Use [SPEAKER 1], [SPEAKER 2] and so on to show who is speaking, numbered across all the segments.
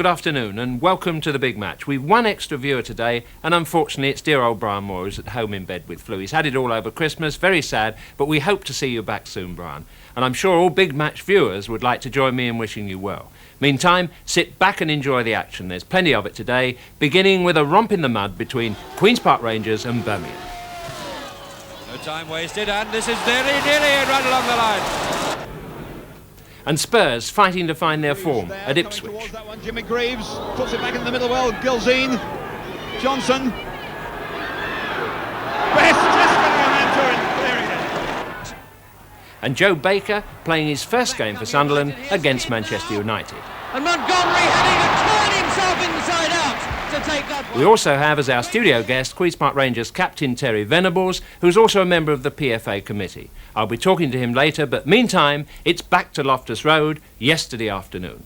[SPEAKER 1] afternoon and welcome to the big match. We've one extra viewer today and unfortunately it's dear old Brian Moore who's at home in bed with flu. He's had it all over Christmas, very sad, but we hope to see you back soon, Brian. And I'm sure all big match viewers would like to join me in wishing you well. Meantime, sit back and enjoy the action. There's plenty of it today, beginning with a romp in the mud between Queen's Park Rangers and Birmingham.
[SPEAKER 2] No time wasted, and this is nearly right along the line.
[SPEAKER 1] And Spurs fighting to find their form at Ipswich.
[SPEAKER 3] That one, Jimmy Greaves puts it back in the middle well. Gilzine, Johnson. Best just getting a man to it, clearing it.
[SPEAKER 1] And Joe Baker playing his first game for Sunderland against Manchester United.
[SPEAKER 4] And Montgomery having to turn himself inside out to take that one.
[SPEAKER 1] We also have as our studio guest Queen's Park Rangers captain Terry Venables, who's also a member of the PFA committee. I'll be talking to him later, but meantime, it's back to Loftus Road yesterday afternoon.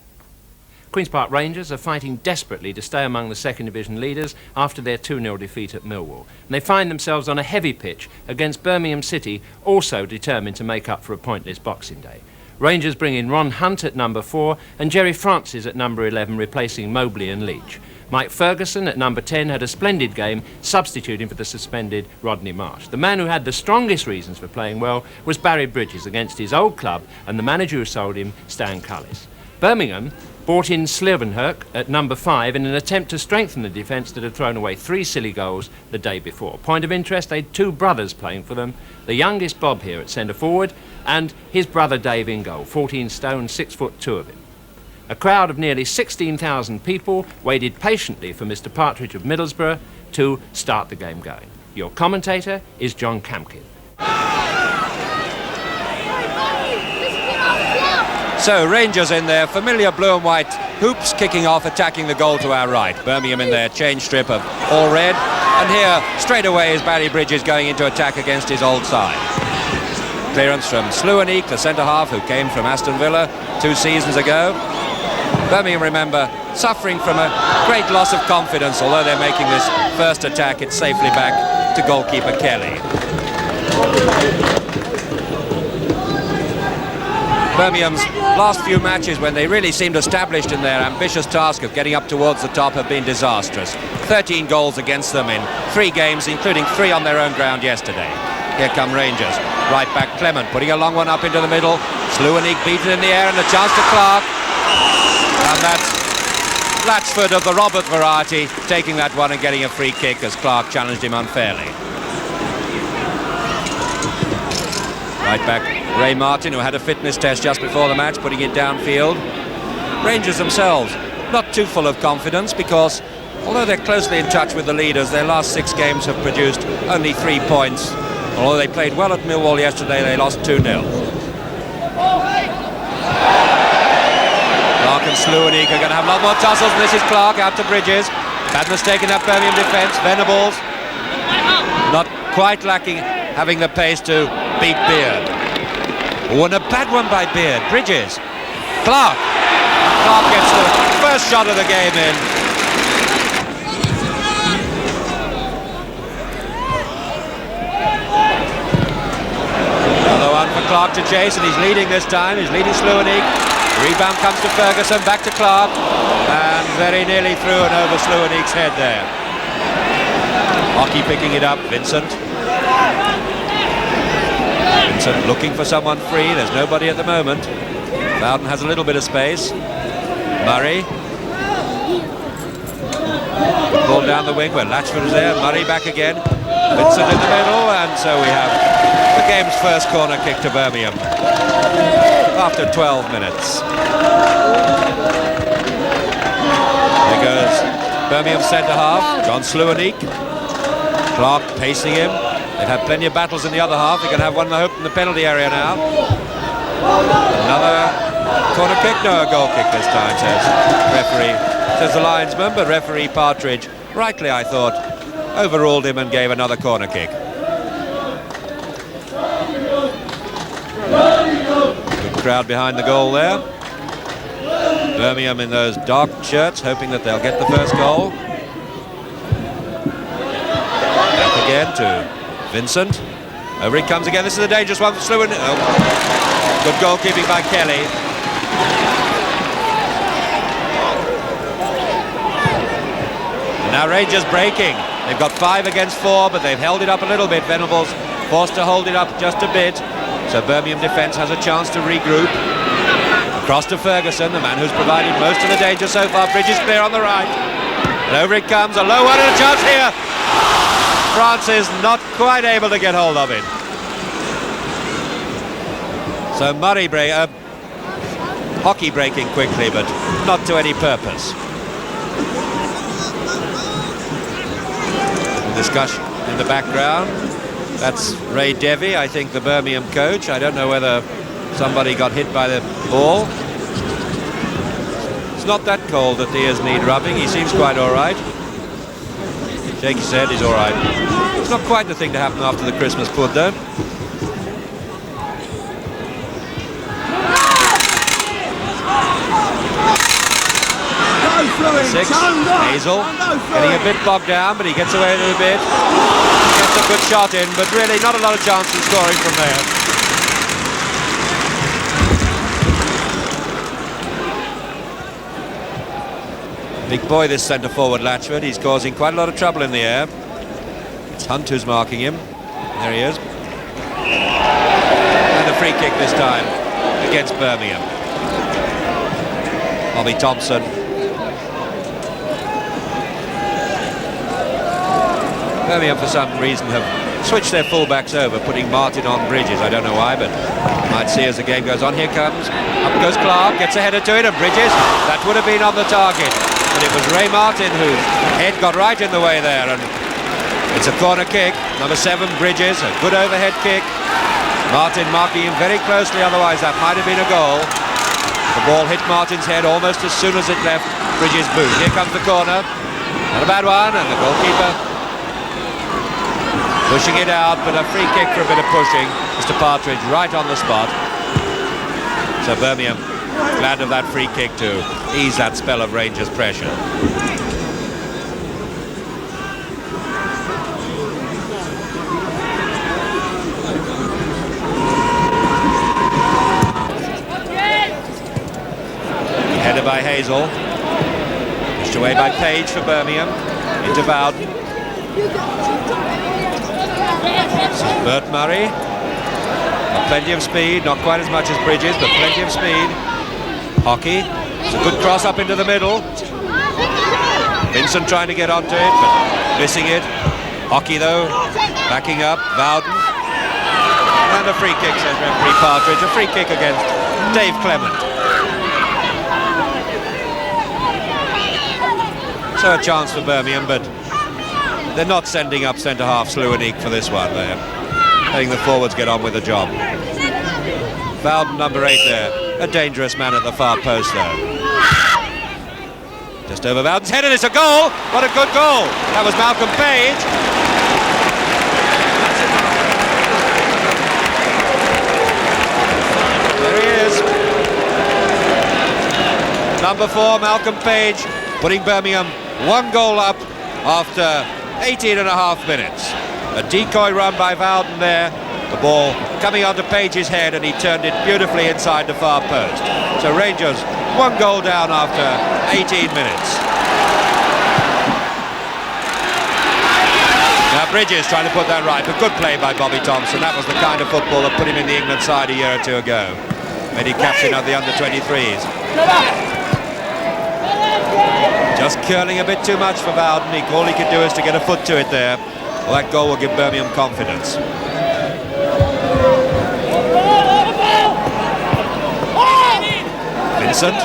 [SPEAKER 1] Queen's Park Rangers are fighting desperately to stay among the second division leaders after their 2-0 defeat at Millwall. And they find themselves on a heavy pitch against Birmingham City, also determined to make up for a pointless Boxing Day. Rangers bring in Ron Hunt at number 4 and Jerry Francis at number 11, replacing Mobley and Leach. Mike Ferguson at number 10 had a splendid game, substituting for the suspended Rodney Marsh. The man who had the strongest reasons for playing well was Barry Bridges against his old club and the manager who sold him, Stan Cullis. Birmingham brought in Slievenherk at number 5 in an attempt to strengthen the defence that had thrown away 3 silly goals the day before. Point of interest, they had 2 brothers playing for them. The youngest Bob here at centre forward and his brother Dave in goal, 14 stone, 6 foot 2 of him. A crowd of nearly 16,000 people waited patiently for Mr. Partridge of Middlesbrough to start the game going. Your commentator is John Campkin.
[SPEAKER 2] So Rangers in their familiar blue and white hoops, kicking off, attacking the goal to our right. Birmingham in their change strip of all red. And here, straight away, is Barry Bridges going into attack against his old side. Clearance from Slievenherk, the centre-half who came from Aston Villa 2 seasons ago. Birmingham, remember, suffering from a great loss of confidence. Although they're making this first attack, it's safely back to goalkeeper Kelly. Birmingham's last few matches, when they really seemed established in their ambitious task of getting up towards the top, have been disastrous. 13 goals against them in 3 games, including 3 on their own ground yesterday. Here come Rangers. Right back Clement, putting a long one up into the middle. Slievenherk beaten in the air and a chance to Clark. And that's Latchford of the Robert variety, taking that one and getting a free kick as Clark challenged him unfairly. Right back Ray Martin, who had a fitness test just before the match, putting it downfield. Rangers themselves not too full of confidence because although they're closely in touch with the leaders, their last 6 games have produced only 3 points. Although they played well at Millwall yesterday, they lost 2-0. Clark and Slievenherk are going to have a lot more tussles, and this is Clark out to Bridges. Bad mistake in that Birmingham defence. Venables not quite lacking having the pace to beat Beard. Oh, and a bad one by Beard. Bridges. Clark gets the first shot of the game in. Another one for Clark to chase, and he's leading this time. He's leading Slievenherk. Rebound comes to Ferguson, back to Clark, and very nearly through and over Slievenherk's head there. Hockey picking it up, Vincent looking for someone free, there's nobody at the moment. Bowden has a little bit of space. Murray. Ball down the wing where Latchford is there, Murray back again. Vincent in the middle, and so we have the game's first corner kick to Birmingham after 12 minutes. There goes Birmingham's centre-half, John Slievenherk. Clark pacing him. They've had plenty of battles in the other half. They're going to have one, I hope, in the penalty area now. Another corner kick, no, a goal kick this time, says the linesman, but referee Partridge, rightly I thought, overruled him and gave another corner kick. Good crowd behind the goal there. Birmingham in those dark shirts, hoping that they'll get the first goal. Back again to Vincent. Over it comes again. This is a dangerous one for Slievenherk. Oh. Good goalkeeping by Kelly. Now Rangers breaking. They've got 5 against 4, but they've held it up a little bit. Venables forced to hold it up just a bit. So Birmingham defence has a chance to regroup. Across to Ferguson, the man who's provided most of the danger so far. Bridges clear on the right. And over it comes, a low one and a chance here. France is not quite able to get hold of it. So Murray hockey breaking quickly, but not to any purpose. Discussion in the background. That's Ray Devey, I think the Birmingham coach. I don't know whether somebody got hit by the ball. It's not that cold that the ears need rubbing. He seems quite all right. Shake his head, he's all right. It's not quite the thing to happen after the Christmas pud, though. Six, Hazel getting a bit bogged down, but he gets away a little bit. Gets a good shot in, but really not a lot of chance of scoring from there. Big boy, this centre forward Latchford. He's causing quite a lot of trouble in the air. It's Hunt who's marking him. There he is. And a free kick this time against Birmingham. Bobby Thompson. Birmingham for some reason have switched their fullbacks over, putting Martin on Bridges. I don't know why, but might see as the game goes on. Here comes, up goes Clark, gets a header to it, and Bridges, that would have been on the target. But it was Ray Martin whose head got right in the way there, and it's a corner kick. Number 7, Bridges, a good overhead kick. Martin marking him very closely, otherwise that might have been a goal. The ball hit Martin's head almost as soon as it left Bridges' boot. Here comes the corner, not a bad one, and the goalkeeper pushing it out, but a free kick for a bit of pushing. Mr. Partridge right on the spot. So Birmingham glad of that free kick to ease that spell of Rangers' pressure. Header by Hazel. Pushed away by Page for Birmingham. Into Bowden. Bert Murray, got plenty of speed, not quite as much as Bridges, but plenty of speed. Hockey, it's a good cross up into the middle. Vincent trying to get onto it, but missing it. Hockey though, backing up, Bowden. And a free kick, says referee Partridge, a free kick against Dave Clement. So a chance for Birmingham, but they're not sending up centre-half Sluanique for this one. They're letting the forwards get on with the job. Bowden, number 8 there. A dangerous man at the far post, though. Just over Bowden's head, and it's a goal! What a good goal! That was Malcolm Page. There he is. Number 4, Malcolm Page, putting Birmingham 1 goal up after 18.5 minutes. A decoy run by Bowden there. The ball coming onto Page's head, and he turned it beautifully inside the far post. So Rangers 1 goal down after 18 minutes. Now Bridges trying to put that right, but good play by Bobby Thompson. That was the kind of football that put him in the England side a year or 2 ago. Made him captain of the under-23s. Just curling a bit too much for Bowden. All he could do is to get a foot to it there. Well, that goal will give Birmingham confidence. Vincent.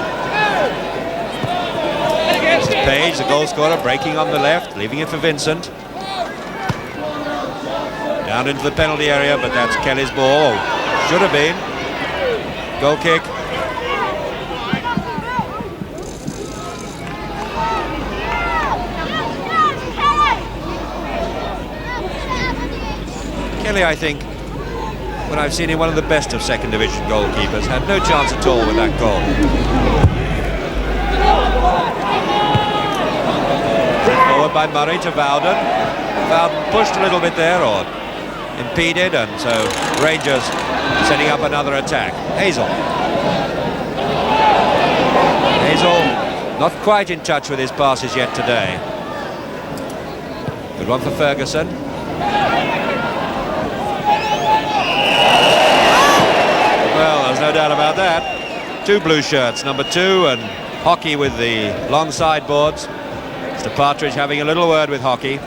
[SPEAKER 2] Page, the goal scorer, breaking on the left, leaving it for Vincent. Down into the penalty area, but that's Kelly's ball. Should have been. Goal kick. Kelly, I think, when I've seen him, one of the best of second division goalkeepers, had no chance at all with that goal. Forward by Murray to Bowden. Bowden pushed a little bit there, or impeded, and so Rangers setting up another attack. Hazel. Hazel not quite in touch with his passes yet today. Good one for Ferguson. Well, there's no doubt about that. 2 blue shirts, number 2, and Hockey with the long sideboards. Mr. Partridge having a little word with Hockey.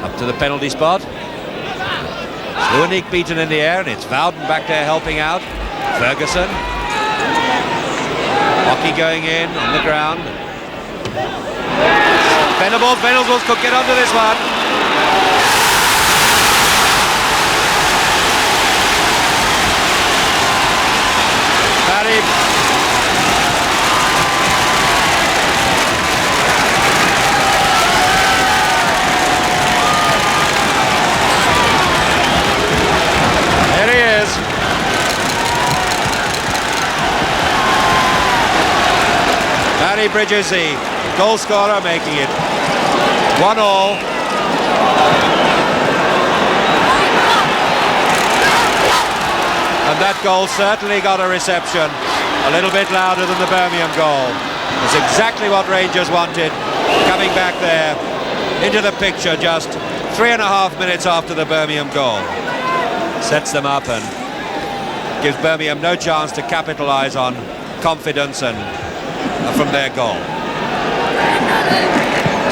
[SPEAKER 2] Up to the penalty spot. Sluanik beaten in the air, and it's Bowden back there helping out. Ferguson. Hockey going in on the ground. Venables could get onto this one. Barry. There he is. Barry Bridges, the goal scorer, making it 1-1. And that goal certainly got a reception, a little bit louder than the Birmingham goal. It's exactly what Rangers wanted, coming back there into the picture just 3.5 minutes after the Birmingham goal. Sets them up and gives Birmingham no chance to capitalise on confidence and from their goal.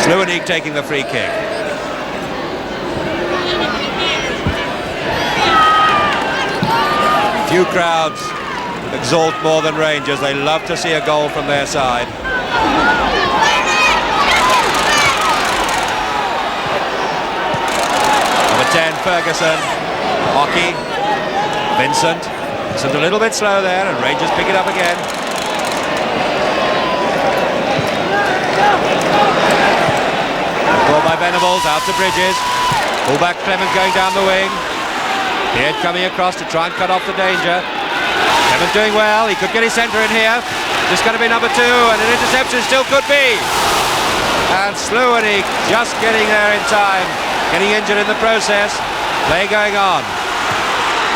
[SPEAKER 2] Sluanik taking the free kick. Few crowds exalt more than Rangers. They love to see a goal from their side. Number 10, Ferguson. Hockey. Vincent a little bit slow there, and Rangers pick it up again. Ball by Venables, out to Bridges. Fullback Clement going down the wing. Beard coming across to try and cut off the danger. Clement doing well, he could get his centre in here. Just going to be number 2, and an interception still could be. And Sluanik just getting there in time, getting injured in the process. Play going on.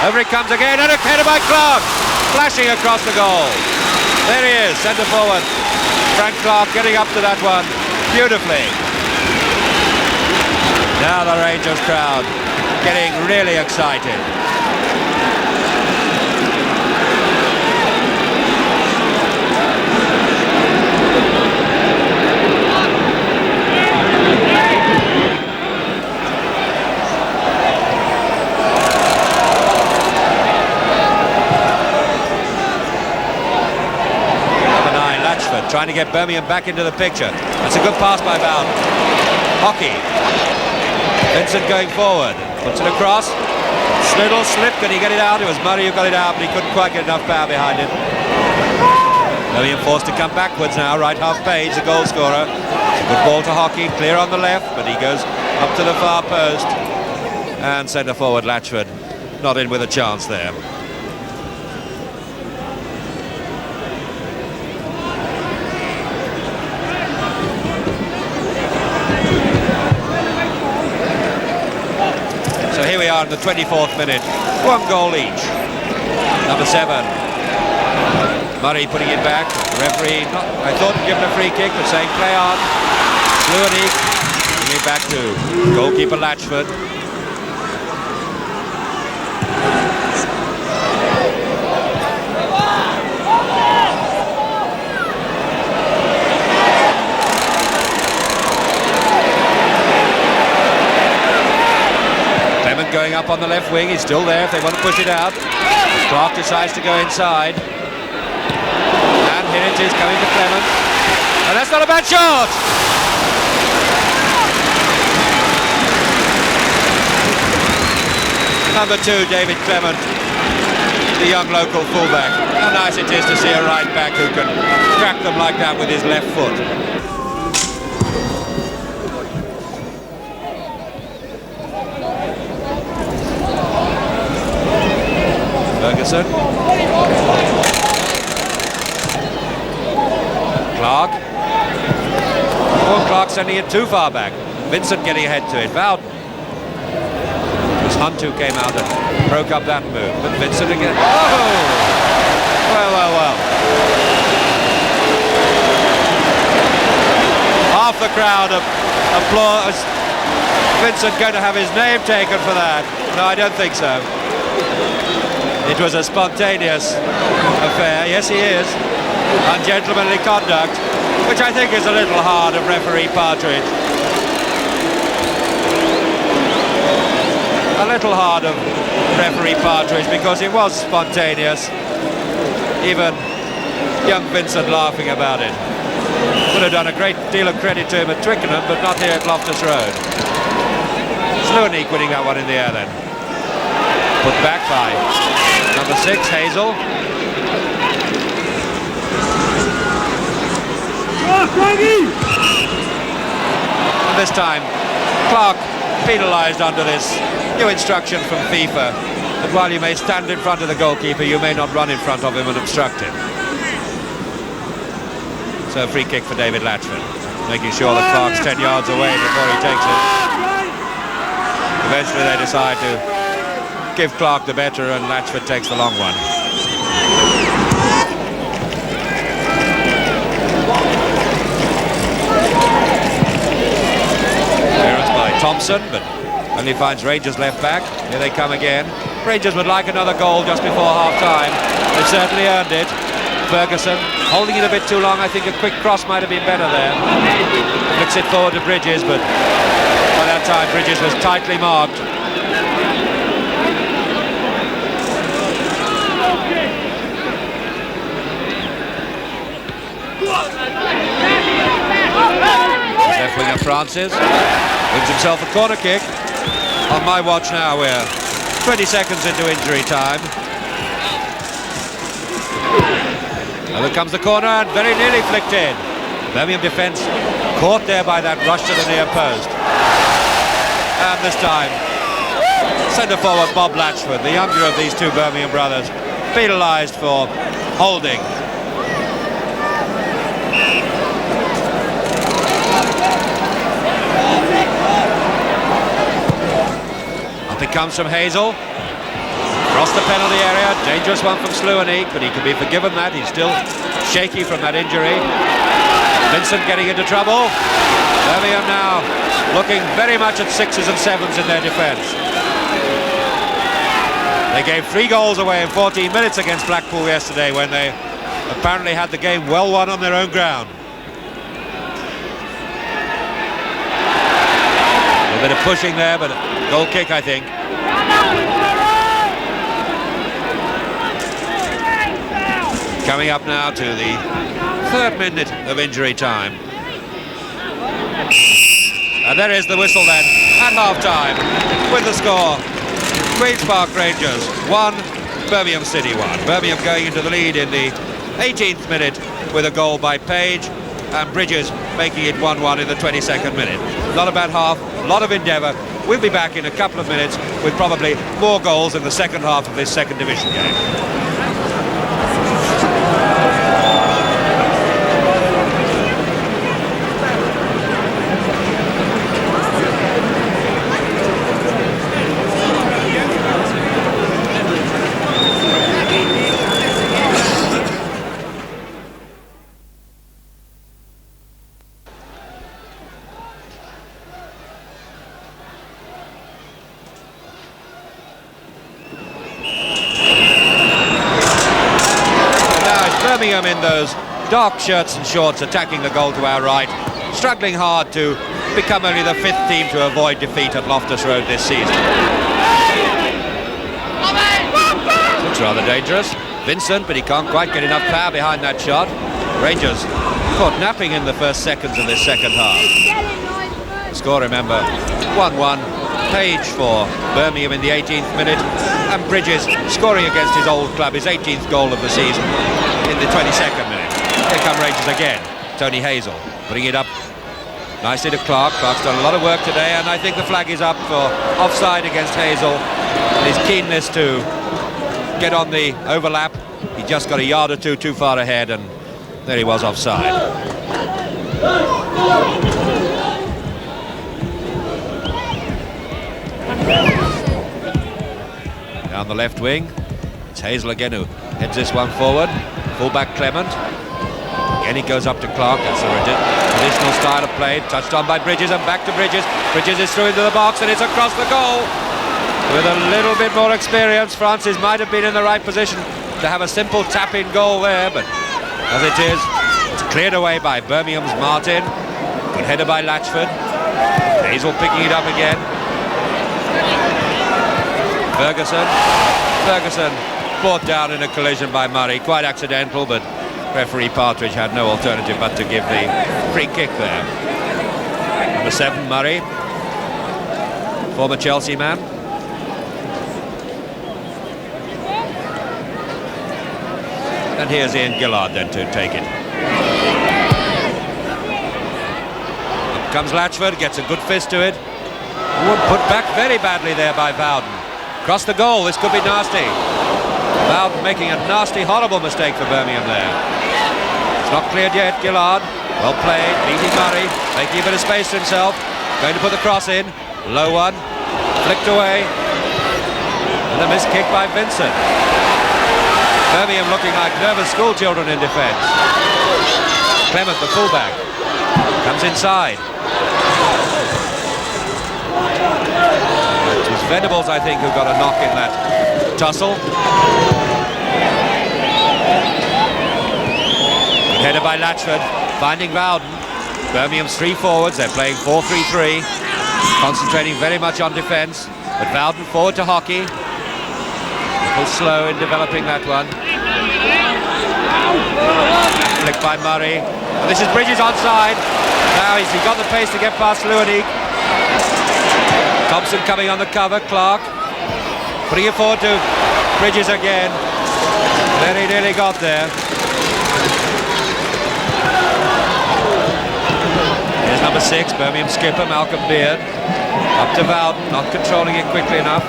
[SPEAKER 2] Over it comes again, and a header by Clark, flashing across the goal. There he is, centre forward. Frank Clark getting up to that one beautifully. Now the Rangers crowd getting really excited. Trying to get Birmingham back into the picture. That's a good pass by Bowden. Hockey. Vincent going forward. Puts it across. Little slip. Can he get it out? It was Murray who got it out, but he couldn't quite get enough power behind it. Birmingham forced to come backwards now. Right half page, the goal scorer. It's a good ball to Hockey. Clear on the left, but he goes up to the far post. And centre forward Latchford not in with a chance there. Here we are in the 24th minute, 1 goal each. Number 7, Murray putting it back. Referee, I thought he'd given a free kick, but saying play on. Sluanik bringing it back to goalkeeper Latchford. Going up on the left wing, he's still there if they want to push it out. Clark decides to go inside. And here it is coming to Clement. And that's not a bad shot! Number 2, David Clement, the young local fullback. How nice it is to see a right back who can crack them like that with his left foot. Ferguson. Clark. Oh, Clark sending it too far back. Vincent getting ahead to it. Bowden. It was Hunt who came out and broke up that move. But Vincent again. Oh! Well. crowd of applause. Vincent going to have his name taken for that? No, I don't think so. It was a spontaneous affair. Yes, he is. Ungentlemanly conduct, which I think is a little hard of referee Partridge. A little hard of referee Partridge because it was spontaneous. Even young Vincent laughing about it. Would have done a great deal of credit to him at Twickenham, but not here at Loftus Road. Sloaneke winning that one in the air then. Put back by number 6, Hazel. And this time, Clark penalised under this new instruction from FIFA that while you may stand in front of the goalkeeper, you may not run in front of him and obstruct him. So a free kick for David Latchford, making sure that Clark's 10 yards away before he takes it. Eventually they decide to give Clark the better and Latchford takes the long one. Clearance by Thompson, but only finds Rangers left back. Here they come again. Rangers would like another goal just before half-time. They've certainly earned it. Ferguson holding it a bit too long. I think a quick cross might have been better there. Flicks it forward to Bridges, but by that time Bridges was tightly marked. Left winger Francis wins himself a corner kick. On my watch now, we're 20 seconds into injury time. Now there comes the corner and very nearly flicked in. Birmingham defence caught there by that rush to the near post. And this time, centre forward Bob Latchford, the younger of these two Birmingham brothers, penalised for holding. Up it comes from Hazel. Across the penalty area, dangerous one from Sloaneke, but he can be forgiven that. He's still shaky from that injury. Vincent getting into trouble. Birmingham now looking very much at 6s and 7s in their defence. They gave 3 goals away in 14 minutes against Blackpool yesterday when they apparently had the game well won on their own ground. A bit of pushing there, but a goal kick, I think. Coming up now to the 3rd minute of injury time. And there is the whistle then, at half-time, with the score. Queen's Park Rangers 1, Birmingham City 1. Birmingham going into the lead in the 18th minute with a goal by Page, and Bridges making it 1-1 in the 22nd minute. Not a bad half, a lot of endeavour. We'll be back in a couple of minutes with probably more goals in the second half of this second division game. Birmingham in those dark shirts and shorts attacking the goal to our right, struggling hard to become only the 5th team to avoid defeat at Loftus Road this season. Looks rather dangerous. Vincent, but he can't quite get enough power behind that shot. Rangers caught napping in the first seconds of this second half. The score, remember, 1-1. Page for Birmingham in the 18th minute, and Bridges scoring against his old club, his 18th goal of the season in the 22nd minute. Here come Rangers again. Tony Hazel putting it up nicely to Clark. Clark's done a lot of work today, and I think the flag is up for offside against Hazel. And his keenness to get on the overlap, he just got a yard or two too far ahead, and there he was offside. Down the left wing, it's Hazel again who heads this one forward. Fullback Clement. Again, he goes up to Clark. That's a traditional style of play. Touched on by Bridges and back to Bridges. Bridges is through into the box and it's across the goal. With a little bit more experience, Francis might have been in the right position to have a simple tap-in goal there, but as it is, it's cleared away by Birmingham's Martin. Good header by Latchford. Hazel picking it up again. Ferguson brought down in a collision by Murray. Quite accidental, but referee Partridge had no alternative but to give the free kick there. Number 7, Murray, former Chelsea man. And here's Ian Gillard then to take it. Up comes Latchford, gets a good fist to it. Put back very badly there by Bowden. Across the goal, this could be nasty. Bowden making a nasty, horrible mistake for Birmingham there. It's not cleared yet, Gillard. Well played, beating Murray, making a bit of space for himself. Going to put the cross in. Low one, flicked away. And a missed kick by Vincent. Birmingham looking like nervous schoolchildren in defence. Clement, the fullback, comes inside. It was Venables, I think, who got a knock in that tussle. Good header by Latchford, finding Bowden. Birmingham's 3 forwards, they're playing 4-3-3, concentrating very much on defence, but Bowden forward to Hockey. A little slow in developing that one. Flicked by Murray. And this is Bridges onside. Now he's got the pace to get past Luanik. Thompson coming on the cover, Clark. Putting it forward to Bridges again. Very nearly got there. Here's number 6, Birmingham skipper, Malcolm Beard. Up to Bowden, not controlling it quickly enough.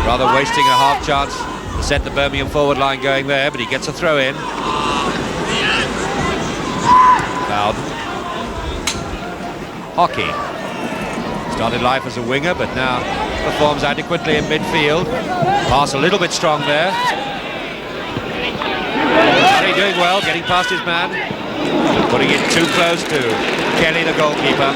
[SPEAKER 2] Rather wasting a half chance to set the Birmingham forward line going there, but he gets a throw in. Bowden. Hockey. Started life as a winger, but now performs adequately in midfield. Pass a little bit strong there. Murray doing well, getting past his man. Putting it too close to Kelly, the goalkeeper.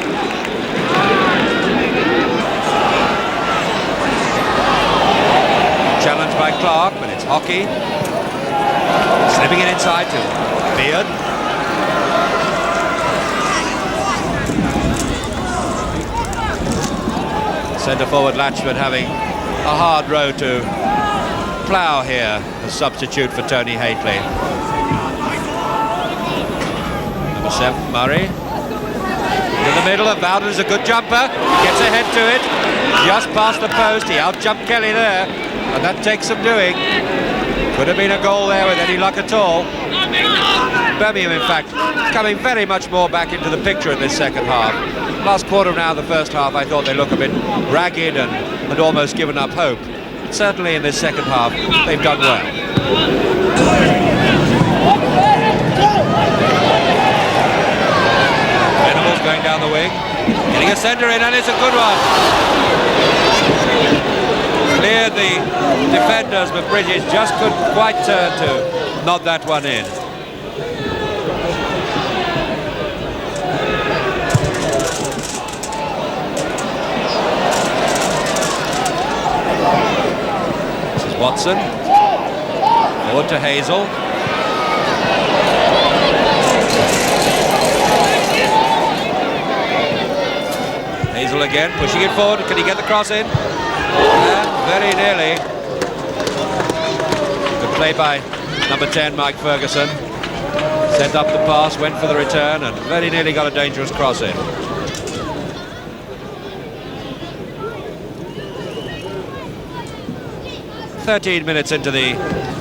[SPEAKER 2] Challenged by Clark, but it's Hockey. Slipping it inside to Beard. Centre forward Latchford having a hard row to plough here, a substitute for Tony Haitley. Number 7, Murray. In the middle, and Bowden is a good jumper. Gets ahead to it. Just past the post, he out-jumped Kelly there. And that takes some doing. Could have been a goal there with any luck at all. Birmingham, in fact, coming very much more back into the picture in this second half. Last quarter now, the first half, I thought they look a bit ragged and had almost given up hope. Certainly in this second half, they've done well. Venables going down the wing. Getting a centre in, and it's a good one. Cleared the defenders, but Bridges just couldn't quite turn to nod that one in. This is Watson. Forward to Hazel. Hazel again, pushing it forward. Can he get the cross in? And very nearly. Good play by number 10, Mike Ferguson. Sent up the pass, went for the return, and very nearly got a dangerous cross in. "13 minutes into the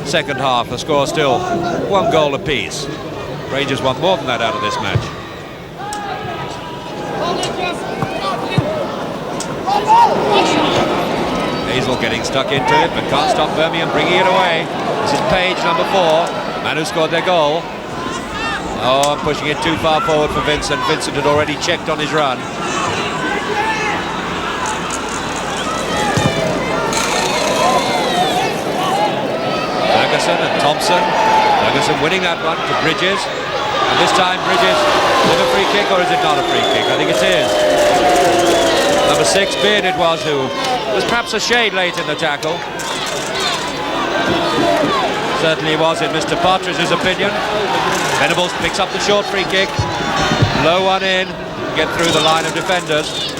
[SPEAKER 2] second half, the score still 1 goal apiece. Rangers want more than that out of this match. Hazel getting stuck into it, but can't stop Birmingham bringing it away. This is Page, number 4, man who scored their goal. Oh, I'm pushing it too far forward for Vincent. Vincent had already checked on his run. winning that one to Bridges. And this time Bridges with a free kick, or is it not a free kick? I think it is. Number 6, Beard it was, who was perhaps a shade late in the tackle. Certainly was in Mr. Partridge's opinion. Venables picks up the short free kick. Low one in, get through the line of defenders.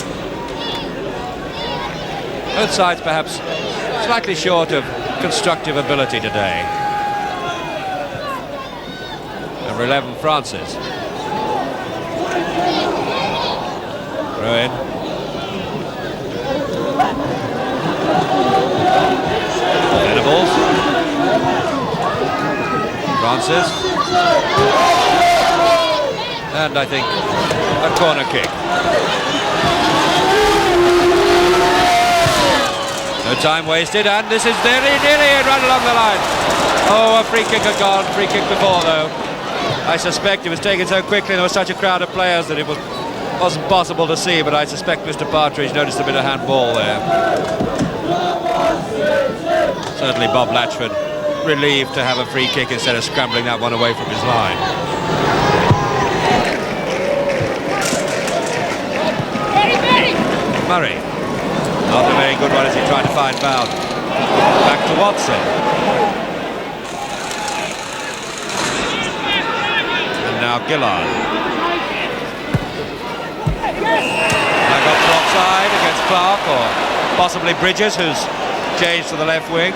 [SPEAKER 2] Both sides perhaps slightly short of constructive ability today. Number 11, Francis. Throw in. Venables. Francis. And I think a corner kick. No time wasted, and this is nearly right along the line. Oh, a free kick had gone. Free kick before, though. I suspect it was taken so quickly, there was such a crowd of players that it wasn't possible to see, but I suspect Mr. Partridge noticed a bit of handball there. Certainly Bob Latchford relieved to have a free kick instead of scrambling that one away from his line. Murray. Not a very good one as he tried to find Bound. Back to Watson. And now Gillard. Now got to offside against Clark, or possibly Bridges, who's changed to the left wing.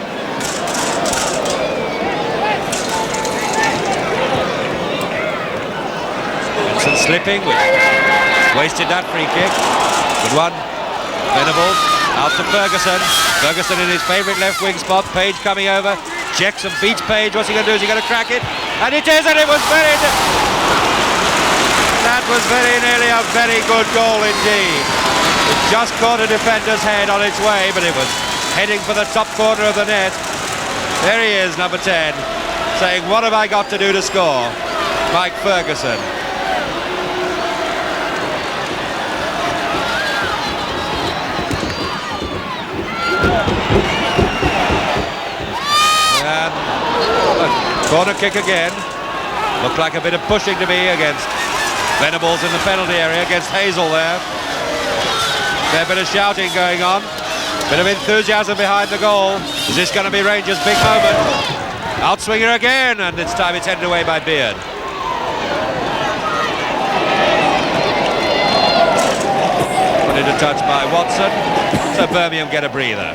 [SPEAKER 2] Vincent slipping, wasted that free kick. Good one. Venables out to Ferguson. Ferguson in his favourite left wing spot. Page coming over, checks and beats Page. What's he going to do? Is he going to crack it? And it is, and it was that was very nearly a very good goal indeed. It just caught a defender's head on its way, but it was heading for the top corner of the net. There he is, number 10, saying, what have I got to do to score? Mike Ferguson. And a corner kick again. Looked like a bit of pushing to me against Venables in the penalty area, against Hazel there. Fair bit of shouting going on. Bit of enthusiasm behind the goal. Is this going to be Rangers' big moment? Outswinger again, and this time it's headed away by Beard. Put into touch by Watson. So Birmingham get a breather.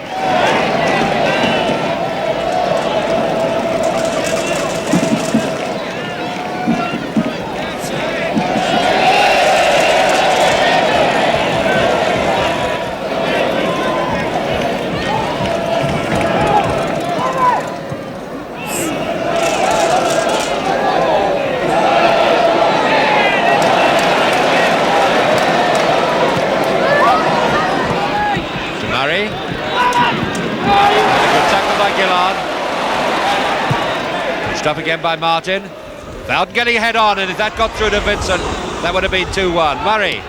[SPEAKER 2] Up again by Martin. Without getting a head on, and if that got through to Vincent, that would have been 2-1. Murray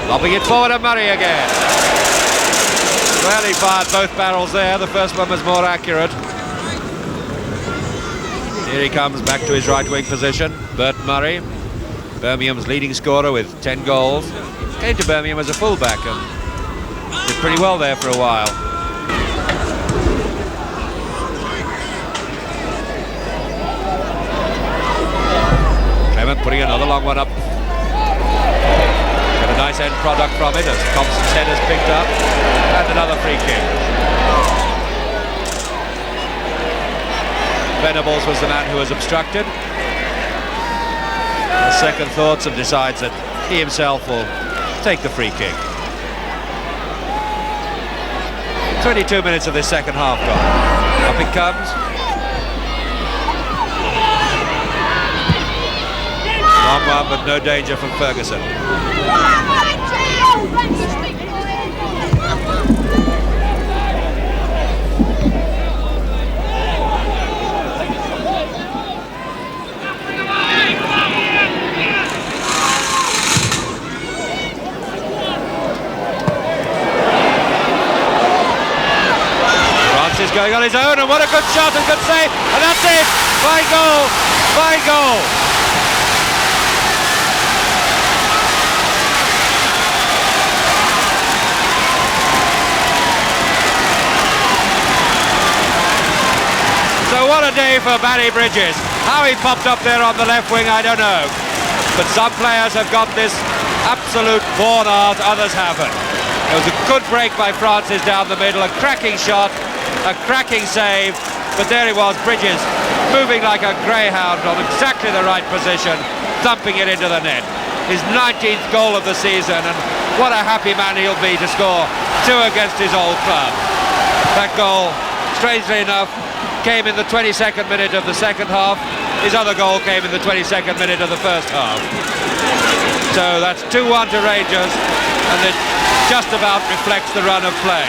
[SPEAKER 2] lobbing it forward, and Murray again. Well, he fired both barrels there. The first one was more accurate. Here he comes back to his right wing position. Bert Murray, Birmingham's leading scorer with 10 goals. Came to Birmingham as a fullback and did pretty well there for a while. Putting another long one up. Got a nice end product from it as Thompson's head is picked up. And another free kick. Venables was the man who was obstructed. A second thoughts and decides that he himself will take the free kick. 22 minutes of this second half gone. Up it comes. Long one, but no danger from Ferguson. Francis going on his own, and what a good shot and good save, and that's it! Fine goal! Fine goal. So what a day for Barry Bridges. How he popped up there on the left wing, I don't know. But some players have got this absolute born art, others haven't. It was a good break by Francis down the middle, a cracking shot, a cracking save, but there he was, Bridges, moving like a greyhound on exactly the right position, thumping it into the net. His 19th goal of the season, and what a happy man he'll be to score 2 against his old club. That goal, strangely enough, came in the 22nd minute of the second half. His other goal came in the 22nd minute of the first half. So that's 2-1 to Rangers, and it just about reflects the run of play.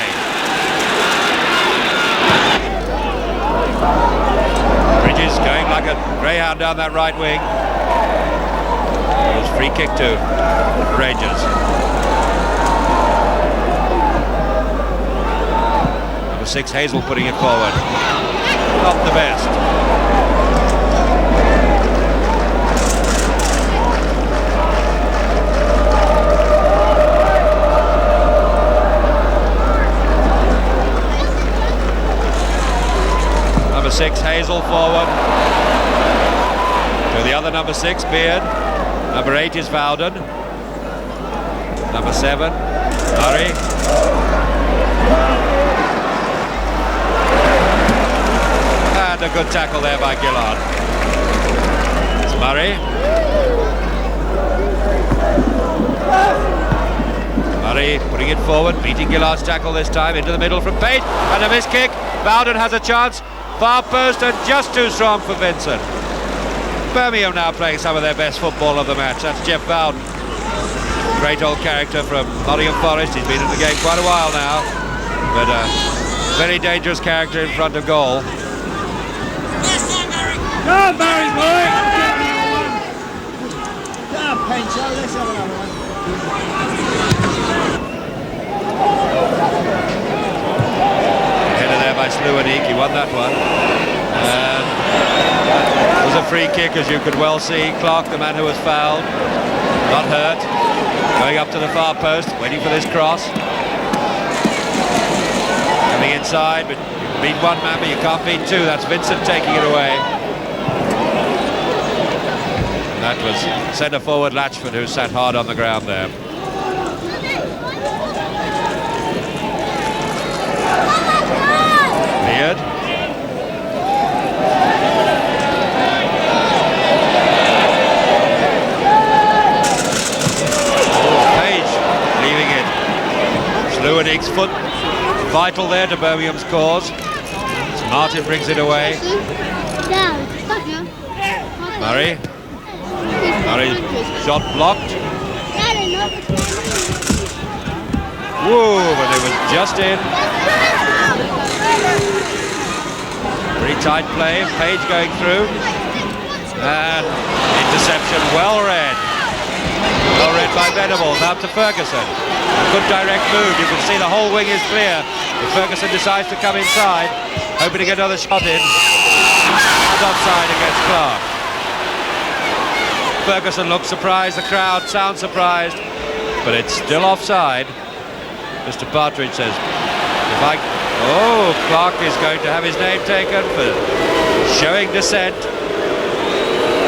[SPEAKER 2] Bridges going like a greyhound down that right wing. It was free kick to Rangers. Number 6, Hazel, putting it forward. Not the best. Number 6, Hazel, forward. To the other number 6, Beard. Number 8 is Vowden. Number 7, Murray. And a good tackle there by Gillard. It's Murray. Murray putting it forward, beating Gillard's tackle this time, into the middle from Page, and a missed kick. Vowden has a chance. Far post and just too strong for Vincent. Birmingham now playing some of their best football of the match. That's Jeff Vowden. Great old character from Nottingham Forest. He's been in the game quite a while now. But a very dangerous character in front of goal.
[SPEAKER 5] Go, Barry boy! Come on, Pencho, let's have another one.
[SPEAKER 2] Header there by Sluanik, he won that one. It was a free kick, as you could well see. Clark, the man who was fouled, not hurt. Going up to the far post, waiting for this cross. Coming inside, but you can beat one man, but you can't beat two. That's Vincent taking it away. That was centre forward Latchford, who sat hard on the ground there. Beard. Page leaving it. Sluanik's foot vital there to Birmingham's cause. So Martin brings it away. Murray. Murray's shot blocked. Whoa, but it was just in. Pretty tight play, Page going through. And interception, well read. Well read by Venables, out to Ferguson. A good direct move, you can see the whole wing is clear. If Ferguson decides to come inside, hoping to get another shot in. And offside against Clark. Ferguson looks surprised, the crowd sounds surprised, but it's still offside. Mr. Partridge says, if I... Oh, Clark is going to have his name taken for showing dissent.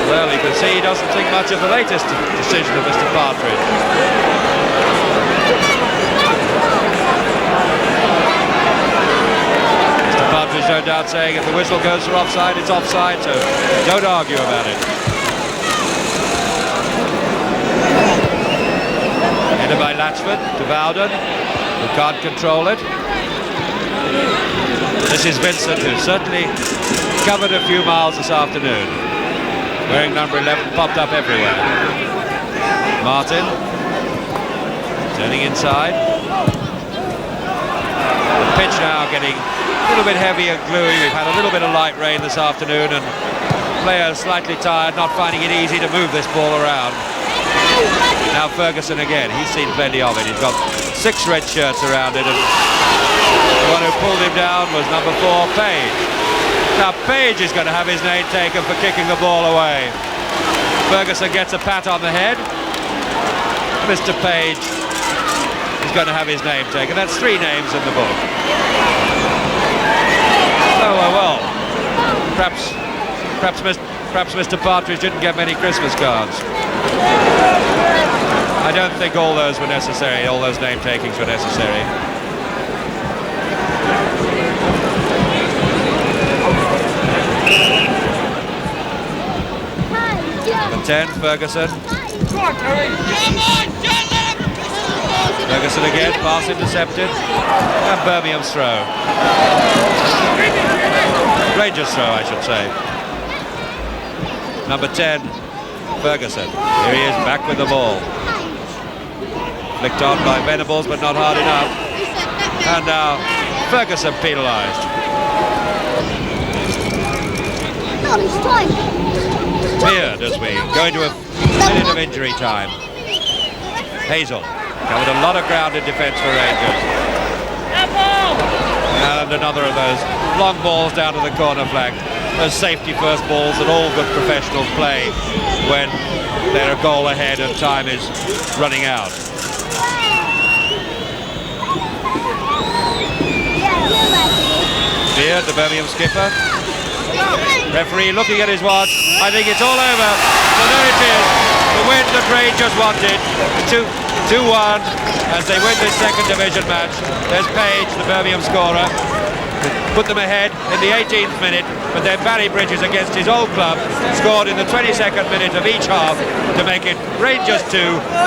[SPEAKER 2] Well, you can see he doesn't think much of the latest decision of Mr. Partridge. Mr. Partridge no doubt saying if the whistle goes for offside, it's offside, so don't argue about it. Headed by Latchford to Vowden, who can't control it. This is Vincent, who certainly covered a few miles this afternoon. Wearing number 11, popped up everywhere. Martin, turning inside. The pitch now getting a little bit heavy and gluey. We've had a little bit of light rain this afternoon, and players slightly tired, not finding it easy to move this ball around. Now Ferguson again, he's seen plenty of it. He's got 6 red shirts around it, and the one who pulled him down was number 4, Page. Now Page is going to have his name taken for kicking the ball away. Ferguson gets a pat on the head. Mr. Page is going to have his name taken. That's 3 names in the book. Oh, well. Perhaps Mr. Partridge didn't get many Christmas cards. I don't think all those were necessary. All those name takings were necessary. Number 10, Ferguson. Ferguson again, pass intercepted. And Birmingham's throw. Rangers throw, I should say. Number 10, Ferguson. Here he is, back with the ball. Flicked on by Venables, but not hard enough. And now, Ferguson penalised. Here, does we go into a minute of injury time. Hazel covered a lot of ground in defence for Rangers. And another of those long balls down to the corner flag. Those safety first balls that all good professionals play when they're a goal ahead and time is running out. Beard, the Birmingham skipper. Referee looking at his watch. I think it's all over. So there it is. The win that Rangers wanted. 2-1 as they win this second division match. There's Page, the Birmingham scorer. Put them ahead in the 18th minute, but then Barry Bridges against his old club scored in the 22nd minute of each half to make it Rangers 2,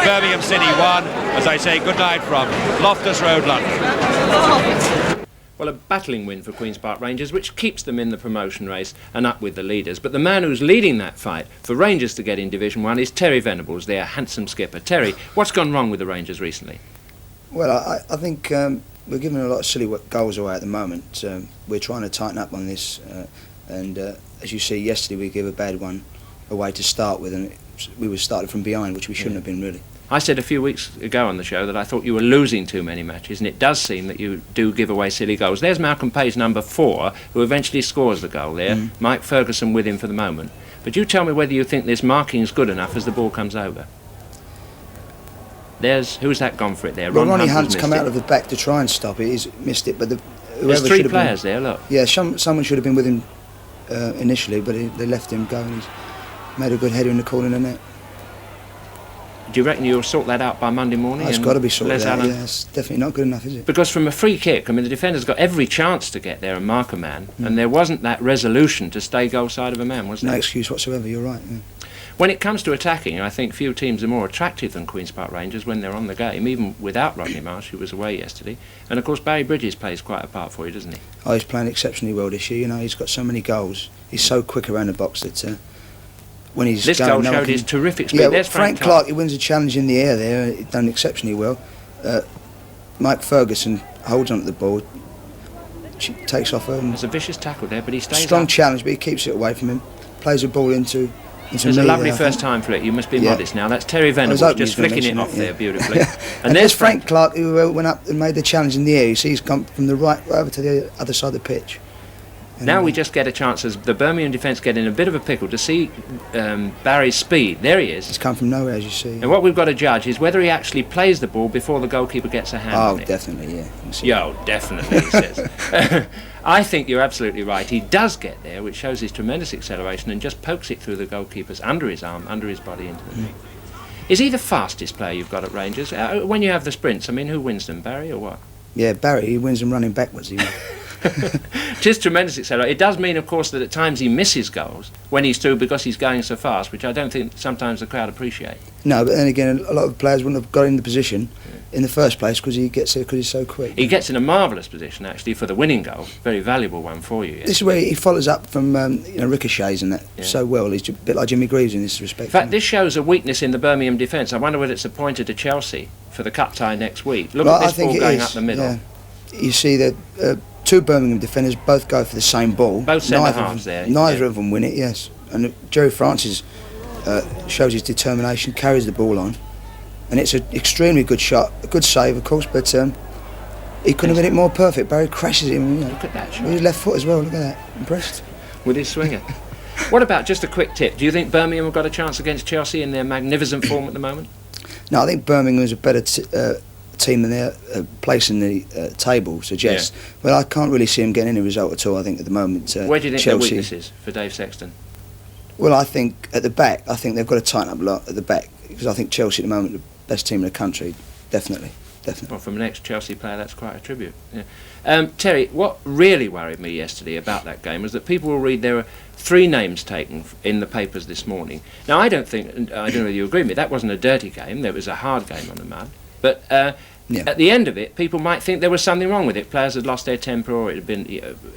[SPEAKER 2] Birmingham City 1. As I say, good night from Loftus Road, London.
[SPEAKER 1] Well, a battling win for Queen's Park Rangers, which keeps them in the promotion race and up with the leaders. But the man who's leading that fight for Rangers to get in Division 1 is Terry Venables, their handsome skipper. Terry, what's gone wrong with the Rangers recently?
[SPEAKER 6] Well, I think we're giving a lot of silly goals away at the moment. We're trying to tighten up on this. And as you see, yesterday we gave a bad one away to start with, and we were started from behind, which we shouldn't have been, really.
[SPEAKER 1] I said a few weeks ago on the show that I thought you were losing too many matches, and it does seem that you do give away silly goals. There's Malcolm Page, number 4, who eventually scores the goal there. Mike Ferguson with him for the moment. But you tell me whether you think this marking is good enough as the ball comes over. Who's that gone for it there?
[SPEAKER 6] Well, Ronnie Hunt's come out of the back to try and stop it. He's missed it, but
[SPEAKER 1] there's 3 players there, look.
[SPEAKER 6] Yeah, someone should have been with him initially, but they left him go, and he's made a good header in the corner of the net.
[SPEAKER 1] Do you reckon you'll sort that out by Monday morning?
[SPEAKER 6] It's got to be sorted out, yeah. It's definitely not good enough, is it?
[SPEAKER 1] Because from a free kick, I mean, the defender's got every chance to get there and mark a man, and there wasn't that resolution to stay goal side of a man, was there?
[SPEAKER 6] No excuse whatsoever, you're right. Yeah.
[SPEAKER 1] When it comes to attacking, I think few teams are more attractive than Queen's Park Rangers when they're on the game, even without Rodney Marsh, who was away yesterday. And of course, Barry Bridges plays quite a part for you, doesn't he?
[SPEAKER 6] Oh, he's playing exceptionally well this year. You know, he's got so many goals. He's so quick around the box that when he's
[SPEAKER 1] this
[SPEAKER 6] going,
[SPEAKER 1] goal showed his terrific speed.
[SPEAKER 6] Yeah,
[SPEAKER 1] there's
[SPEAKER 6] Frank Clark, he wins a challenge in the air there. He's done exceptionally well. Mike Ferguson holds onto the ball, takes off.
[SPEAKER 1] There's a vicious tackle there, but he stays
[SPEAKER 6] strong
[SPEAKER 1] up.
[SPEAKER 6] Challenge, but he keeps it away from him. Plays the ball into
[SPEAKER 1] There's a lovely first time for it. You must be modest now. That's Terry Venables just flicking it off there beautifully.
[SPEAKER 6] And there's Frank Clark, who went up and made the challenge in the air. You see, he's come from the right over to the other side of the pitch.
[SPEAKER 1] Now we just get a chance, as the Birmingham defence get in a bit of a pickle, to see Barry's speed. There he is.
[SPEAKER 6] He's come from nowhere, as you see.
[SPEAKER 1] And what we've got to judge is whether he actually plays the ball before the goalkeeper gets a hand on it.
[SPEAKER 6] Oh, definitely, yeah.
[SPEAKER 1] Yeah, definitely, he says. I think you're absolutely right. He does get there, which shows his tremendous acceleration, and just pokes it through the goalkeeper's under his arm, under his body into the net. Is he the fastest player you've got at Rangers? When you have the sprints, I mean, who wins them, Barry or what?
[SPEAKER 6] Yeah, Barry, he wins them running backwards.
[SPEAKER 1] Just tremendous acceleration. It does mean, of course, that at times he misses goals when he's through because he's going so fast, which I don't think sometimes the crowd appreciate. No, but then again, a lot of players wouldn't have got in the position in the first place because he's so quick. He gets in a marvellous position, actually, for the winning goal. Very valuable one for you. Yes. This is where he follows up from ricochets and that so well. He's a bit like Jimmy Greaves in this respect. In fact, this shows a weakness in the Birmingham defence. I wonder whether it's a pointer to Chelsea for the cup tie next week. Look at this ball going up the middle. Yeah. You see that two Birmingham defenders both go for the same ball. Both centre-halves there. Neither of them win it, yes. And Jerry Francis shows his determination, carries the ball on. And it's an extremely good shot, a good save, of course, but he couldn't have made it more perfect. Barry crashes him. Look at that shot. With his left foot as well, look at that. Impressed. with his swinger. What about just a quick tip? Do you think Birmingham have got a chance against Chelsea in their magnificent form at the moment?
[SPEAKER 6] No, I think Birmingham is a better team than their place in the table suggests.
[SPEAKER 1] Yeah.
[SPEAKER 6] But I can't really see them getting any result at all. I think at the moment,
[SPEAKER 1] where do you think
[SPEAKER 6] Chelsea,
[SPEAKER 1] their weakness is for Dave Sexton?
[SPEAKER 6] Well, I think at the back, I think they've got to tighten up a lot at the back, because I think Chelsea at the moment are the best team in the country, definitely.
[SPEAKER 1] Well, from an ex-Chelsea player, that's quite a tribute. Yeah. Terry, what really worried me yesterday about that game was that people will read there were 3 names taken in the papers this morning. Now, I don't know whether you agree with me, that wasn't a dirty game, there was a hard game on the mud, but at the end of it, people might think there was something wrong with it. Players had lost their temper, or it had been,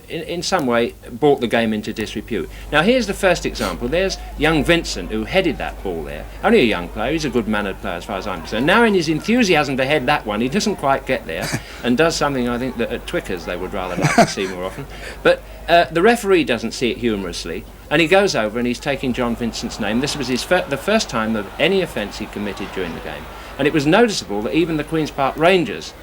[SPEAKER 1] in some way, brought the game into disrepute. Now, here's the first example. There's young Vincent, who headed that ball there. Only a young player. He's a good-mannered player, as far as I'm concerned. Now, in his enthusiasm to head that one, he doesn't quite get there, and does something, I think, that at Twickers they would rather like to see more often. But the referee doesn't see it humorously, and he goes over and he's taking John Vincent's name. This was the first time of any offence he committed during the game. And it was noticeable that even the Queen's Park Rangers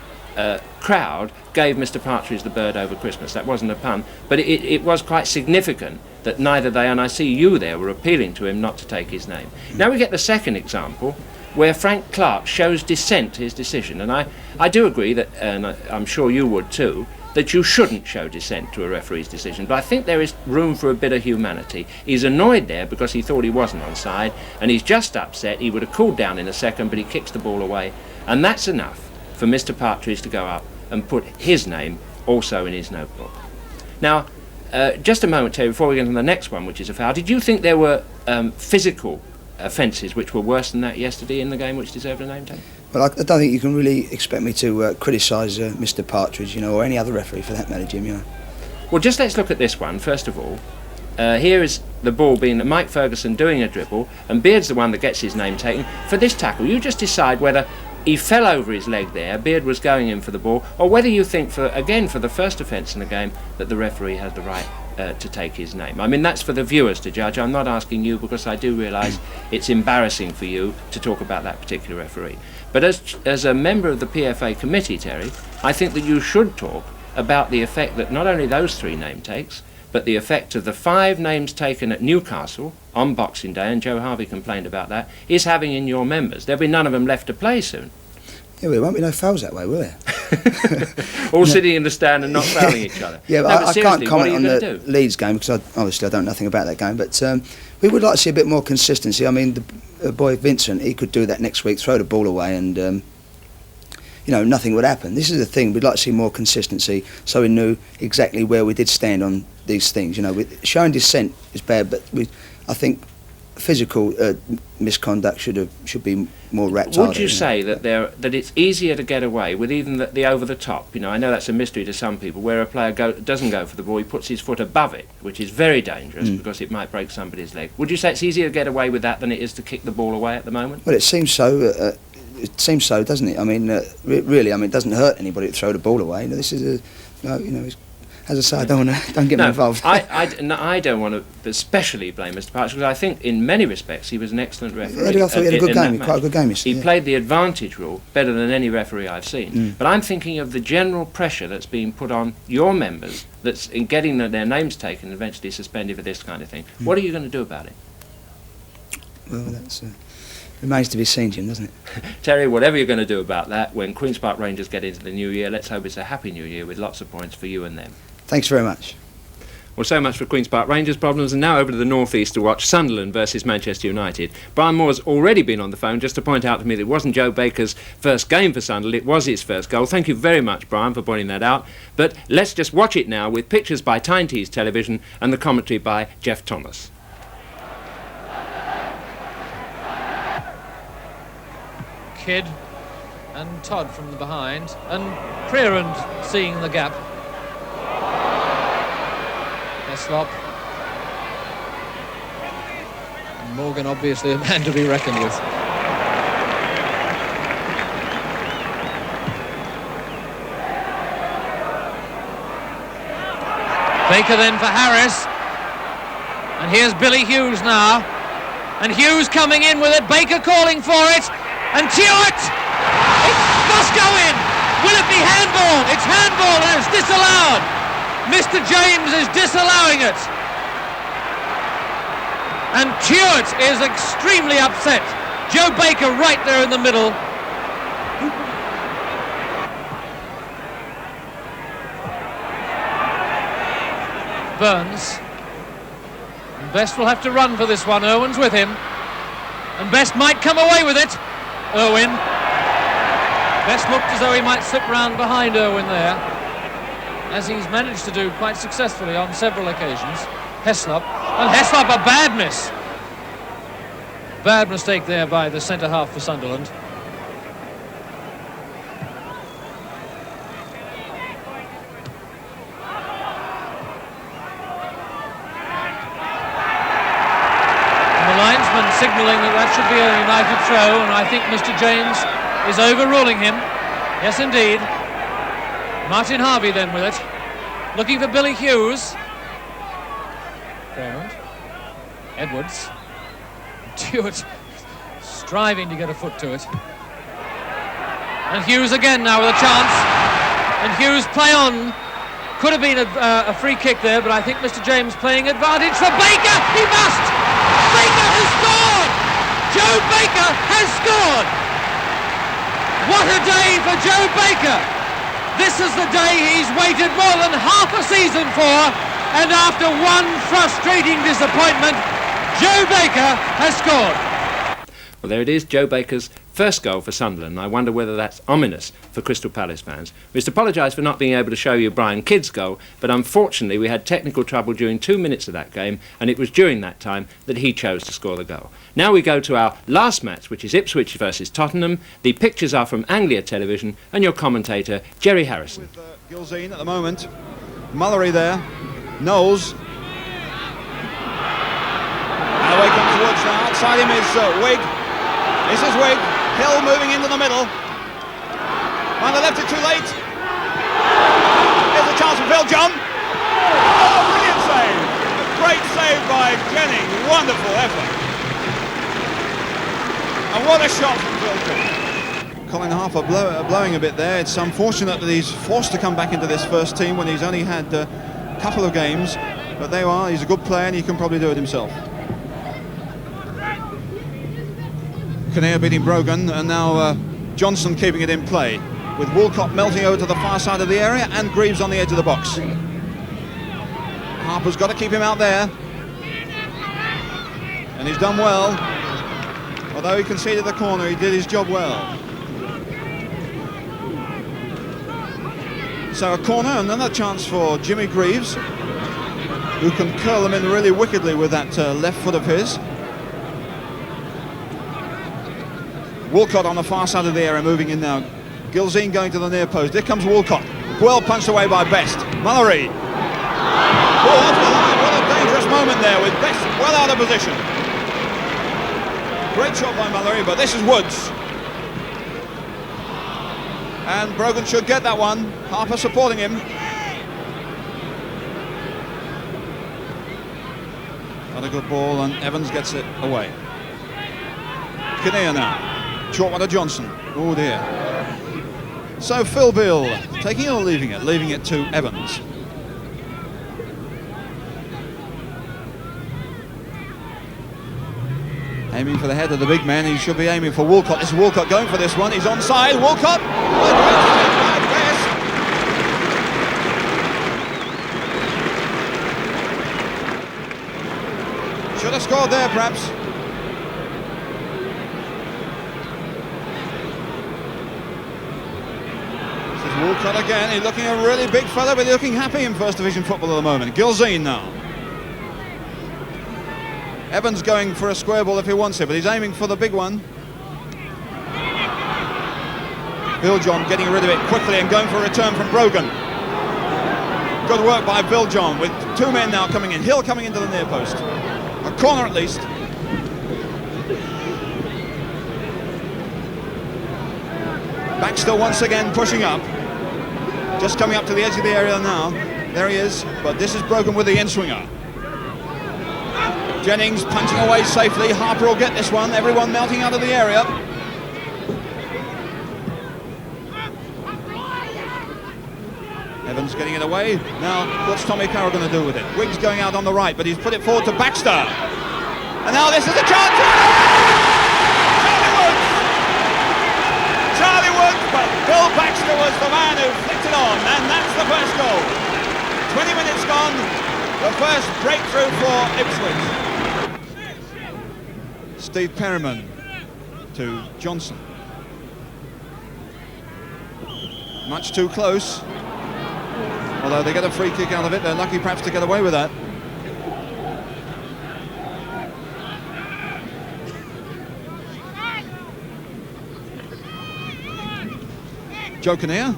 [SPEAKER 1] crowd gave Mr. Partridge the bird over Christmas. That wasn't a pun, but it was quite significant that neither they, and I see you there, were appealing to him not to take his name. Now we get the second example, where Frank Clark shows dissent to his decision. And I do agree that, and I'm sure you would too, that you shouldn't show dissent to a referee's decision, but I think there is room for a bit of humanity. He's annoyed there because he thought he wasn't onside, and he's just upset. He would have cooled down in a second, but he kicks the ball away, and that's enough for Mr. Partridge to go up and put his name also in his notebook. Now, just a moment, Terry, before we get on to the next one, which is a foul, did you think there were physical offences which were worse than that yesterday in the game which deserved a name tag?
[SPEAKER 6] Well, I don't think you can really expect me to criticise Mr. Partridge, or any other referee for that matter, Jim.
[SPEAKER 1] Well, just let's look at this one first of all. Here is the ball being Mike Ferguson doing a dribble, and Beard's the one that gets his name taken for this tackle. You just decide whether he fell over his leg there, Beard was going in for the ball, or whether you think, for the first offence in the game, that the referee has the right to take his name. I mean, that's for the viewers to judge. I'm not asking you, because I do realise it's embarrassing for you to talk about that particular referee. But as a member of the PFA committee, Terry, I think that you should talk about the effect that not only those 3 name takes, but the effect of the 5 names taken at Newcastle on Boxing Day, and Joe Harvey complained about that, is having in your members. There'll be none of them left to play soon.
[SPEAKER 6] Yeah, well, there won't be no fouls that way, will there?
[SPEAKER 1] All sitting in the stand and not fouling each other.
[SPEAKER 6] Yeah,
[SPEAKER 1] but
[SPEAKER 6] I can't comment on the Leeds game, because obviously I don't know nothing about that game, but we would like to see a bit more consistency. I mean, the boy Vincent, he could do that next week, throw the ball away, and nothing would happen. This is the thing, we'd like to see more consistency, so we knew exactly where we did stand on these things. Showing dissent is bad, but I think physical misconduct should be more wrapped up.
[SPEAKER 1] Would you say that it's easier to get away with even the over the top? I know that's a mystery to some people, where a player doesn't go for the ball, he puts his foot above it, which is very dangerous because it might break somebody's leg. Would you say it's easier to get away with that than it is to kick the ball away at the moment?
[SPEAKER 6] Well, it seems so. It seems so, doesn't it? I mean, really, it doesn't hurt anybody to throw the ball away. This is as I say, don't get me involved.
[SPEAKER 1] I don't want to especially blame Mr. Partridge, because I think in many respects he was an excellent referee.
[SPEAKER 6] I thought he had a good game, quite a good game.
[SPEAKER 1] He played the advantage rule better than any referee I've seen. But I'm thinking of the general pressure that's being put on your members, that's in getting their names taken and eventually suspended for this kind of thing. What are you going to do about it?
[SPEAKER 6] Well, that's remains to be seen, Jim, doesn't it?
[SPEAKER 1] Terry, whatever you're going to do about that, when Queen's Park Rangers get into the new year, let's hope it's a happy new year with lots of points for you and them.
[SPEAKER 6] Thanks very much.
[SPEAKER 1] Well, so much for Queen's Park Rangers problems, and now over to the North East to watch Sunderland versus Manchester United. Brian Moore's already been on the phone just to point out to me that it wasn't Joe Baker's first game for Sunderland, it was his first goal. Thank you very much, Brian, for pointing that out. But let's just watch it now with pictures by Tyne Tees Television and the commentary by Jeff Thomas.
[SPEAKER 7] Kidd and Todd from the behind, and Crearand seeing the gap. Heslop. And Morgan, obviously a man to be reckoned with. Baker then for Harris. And here's Billy Hughes now. And Hughes coming in with it, Baker calling for it. And Tuart! It must go in! Will it be handball? It's handball and it's disallowed! Mr. James is disallowing it. And Tuart is extremely upset. Joe Baker right there in the middle. Burns. And Best will have to run for this one. Owen's with him. And Best might come away with it. Owen. Best looked as though he might slip round behind Owen there, as he's managed to do quite successfully on several occasions. Heslop. And Heslop, a bad miss. Bad mistake there by the centre half for Sunderland. And the linesman signalling that should be a United throw, and I think Mr. James is overruling him. Yes, indeed. Martin Harvey then with it. Looking for Billy Hughes. Fairmont. Edwards. Tuart striving to get a foot to it. And Hughes again now with a chance. And Hughes play on. Could have been a free kick there, but I think Mr. James playing advantage for Baker. He must! Baker has scored! Joe Baker has scored! What a day for Joe Baker! This is the day he's waited more than half a season for, and after one frustrating disappointment, Joe Baker has scored.
[SPEAKER 1] Well, there it is, Joe Baker's first goal for Sunderland. I wonder whether that's ominous for Crystal Palace fans. We must apologise for not being able to show you Brian Kidd's goal, but unfortunately we had technical trouble during 2 minutes of that game, and it was during that time that he chose to score the goal. Now we go to our last match, which is Ipswich versus Tottenham. The pictures are from Anglia Television, and your commentator, Jerry Harrison.
[SPEAKER 3] With Gilzine at the moment. Mullery there. Knowles. And away comes Woods now. Outside him is Wigg. This is Wigg. Hill moving into the middle. Might have left it too late. Here's a chance for Phil John. Oh, brilliant save. A great save by Jennings. Wonderful effort. And what a shot from Phil John. Colin Harper blowing a bit there. It's unfortunate that he's forced to come back into this first team when he's only had a couple of games. But there you are. He's a good player and he can probably do it himself. Kinnear beating Brogan, and now Johnson keeping it in play, with Walcott melting over to the far side of the area and Greaves on the edge of the box. Harper's got to keep him out there, and he's done well. Although he conceded the corner, he did his job well. So a corner, another chance for Jimmy Greaves, who can curl them in really wickedly with that left foot of his. Walcott on the far side of the area, moving in now. Gilzine going to the near post. Here comes Walcott. Well punched away by Best. Mullery. Oh, what a dangerous moment there with Best well out of position. Great shot by Mullery, but this is Woods. And Brogan should get that one. Harper supporting him. Not a good ball, and Evans gets it away. Kinnear now. Short one to Johnson. Oh dear. So Phil Bill taking it or leaving it? Leaving it to Evans. Aiming for the head of the big man. He should be aiming for Walcott. This is Walcott going for this one. He's onside. Walcott. Should have scored there perhaps. Walcott again, he's looking a really big fella, but he's looking happy in First Division football at the moment. Gilzine now. Evans going for a square ball if he wants it, but he's aiming for the big one. Bill John getting rid of it quickly and going for a return from Brogan. Good work by Bill John with two men now coming in. Hill coming into the near post. A corner at least. Baxter once again pushing up. Just coming up to the edge of the area now. There he is, but this is Brogan with the in-swinger. Jennings punching away safely. Harper will get this one. Everyone melting out of the area. Evans getting it away. Now, what's Tommy Carroll going to do with it? Wiggs going out on the right, but he's put it forward to Baxter. And now this is a chance. Charlie Woods, but Bill Baxter was the man who flicked it on, and that's the first goal. 20 minutes gone, the first breakthrough for Ipswich. Steve Perryman to Johnson. Much too close. Although they get a free kick out of it, they're lucky perhaps to get away with that. Joe Kinnear.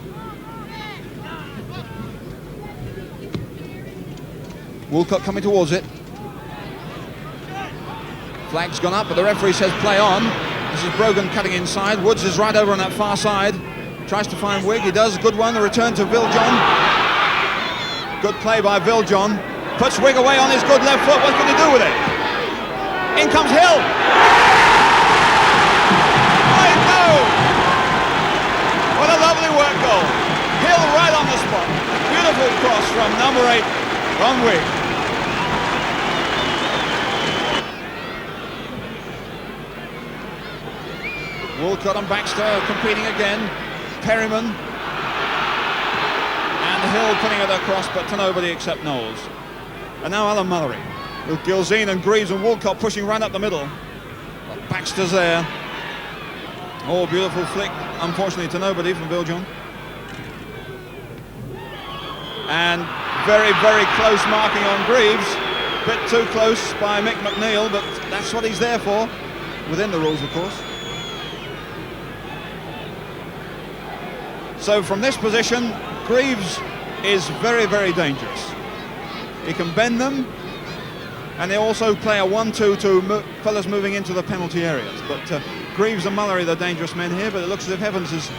[SPEAKER 3] Woolcott coming towards it. Flag's gone up, but the referee says play on. This is Brogan cutting inside. Woods is right over on that far side. Tries to find Wigg. He does. Good one. The return to Viljohn. Good play by Viljohn. Puts Wigg away on his good left foot. What can he do with it? In comes Hill. What a lovely work goal. Hill right on the spot. Beautiful cross from number 8, Ron Wigg. Woolcott and Baxter competing again. Perryman. And Hill putting it across, but to nobody except Knowles. And now Alan Mullery, with Gilzine and Greaves and Woolcott pushing right up the middle. But Baxter's there. Oh, beautiful flick, unfortunately to nobody from Viljohn. And very, very close marking on Greaves. Bit too close by Mick McNeil, but that's what he's there for, within the rules, of course. So from this position, Greaves is very, very dangerous. He can bend them, and they also play a 1-2 to fellas moving into the penalty areas. But Greaves and Mullery, the dangerous men here, but it looks as if Evans has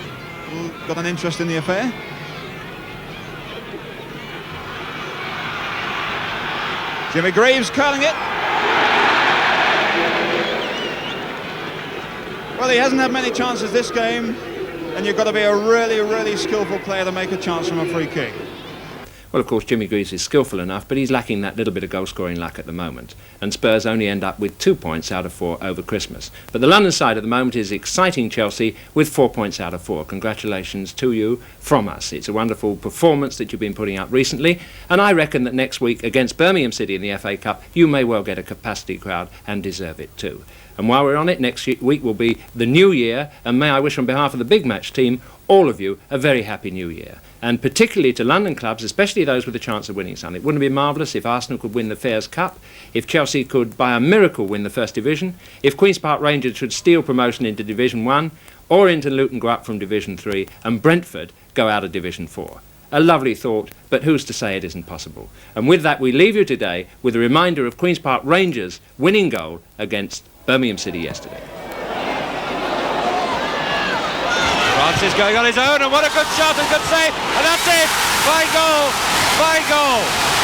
[SPEAKER 3] got an interest in the affair. Jimmy Greaves curling it. Well, he hasn't had many chances this game, and you've got to be a really, really skillful player to make a chance from a free kick.
[SPEAKER 1] Well, of course, Jimmy Greaves is skillful enough, but he's lacking that little bit of goal-scoring luck at the moment. And Spurs only end up with 2 points out of 4 over Christmas. But the London side at the moment is exciting Chelsea with 4 points out of 4. Congratulations to you from us. It's a wonderful performance that you've been putting up recently. And I reckon that next week against Birmingham City in the FA Cup, you may well get a capacity crowd and deserve it too. And while we're on it, next week will be the new year. And may I wish on behalf of the Big Match team, all of you, a very happy new year. And particularly to London clubs, especially those with a chance of winning something. Wouldn't it be marvellous if Arsenal could win the Fairs Cup, if Chelsea could, by a miracle, win the First Division, if Queen's Park Rangers should steal promotion into Division 1, or into Luton go up from Division 3, and Brentford go out of Division 4. A lovely thought, but who's to say it isn't possible? And with that, we leave you today with a reminder of Queen's Park Rangers' winning goal against Birmingham City yesterday.
[SPEAKER 2] Francis going on his own, and what a good shot and good save, and that's it! Fine goal! Fine goal!